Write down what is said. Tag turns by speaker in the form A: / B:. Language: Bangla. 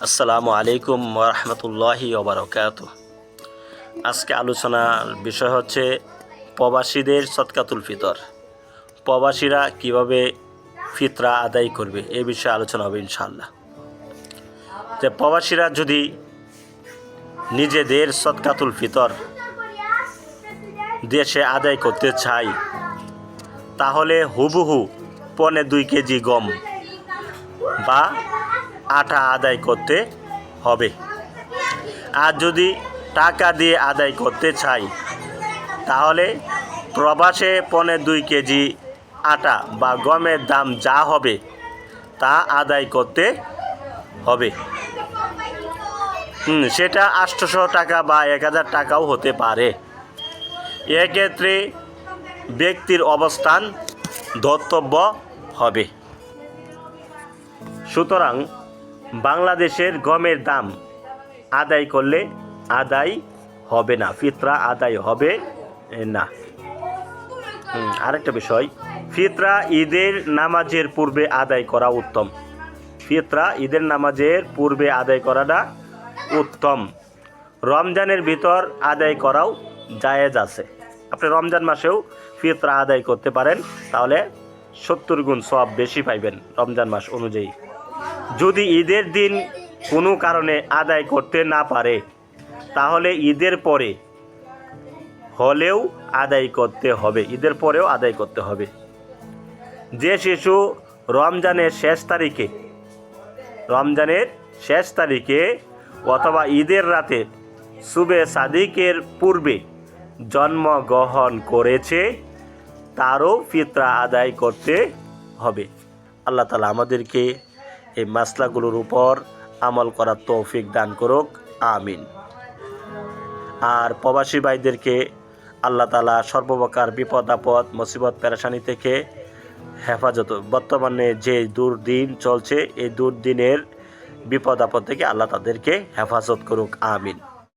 A: আসসালামু আলাইকুম ওরহমতুল্লাহি ওবারাকাতুহ। আজকে আলোচনার বিষয় হচ্ছে প্রবাসীদের সদকাতুল ফিতর। প্রবাসীরা কিভাবে ফিতরা আদায় করবে এ বিষয়ে আলোচনা হবে ইনশাআল্লাহ। যে প্রবাসীরা যদি নিজেদের সদকাতুল ফিতর দেশে আদায় করতে চায় তাহলে হুবহু 2.5 কেজি গম বা আটা আদায় করতে হবে। আর যদি টাকা দিয়ে আদায় করতে চাই তাহলে প্রবাসে 2.5 কেজি আটা বা গমের দাম যা হবে তা আদায় করতে হবে। সেটা 800 টাকা বা 1000 টাকাও হতে পারে। এক্ষেত্রে ব্যক্তির অবস্থান ধর্তব্য হবে। সুতরাং বাংলাদেশের গমের দাম আদায় করলে আদায় হবে না, ফিতরা আদায় হবে না। আরেকটা বিষয়, ফিতরা ঈদের নামাজের পূর্বে আদায় করা উত্তম। ফিতরা ঈদের নামাজের পূর্বে আদায় করাটা উত্তম। রমজানের ভিতর আদায় করাও জায়েজ আছে। আপনি রমজান মাসেও ফিতরা আদায় করতে পারেন, তাহলে 70 গুণ সওয়াব বেশি পাইবেন রমজান মাস অনুযায়ী। যদি ঈদের দিন কোনো কারণে আদায় করতে না পারে তাহলে ঈদের পরে হলেও আদায় করতে হবে, ঈদের পরেও আদায় করতে হবে। যে শিশু রমজানের শেষ তারিখে অথবা ঈদের রাতে সুবে সাদিকের পূর্বে জন্মগ্রহণ করেছে তারও ফিতরা আদায় করতে হবে। আল্লাহ তাআলা আমাদেরকে এই মাসলাগুলোর উপর আমল করার তৌফিক দান করুক, আমিন। আর প্রবাসী ভাইদেরকে আল্লাহ তাআলা সর্বপ্রকার বিপদ আপদ মুসিবত পেরেশানি থেকে হেফাজত, বর্তমানে যে দুর্দিন চলছে এই দুর্দিনের বিপদ আপদ থেকে আল্লাহ তাদেরকে হেফাজত করুক, আমিন।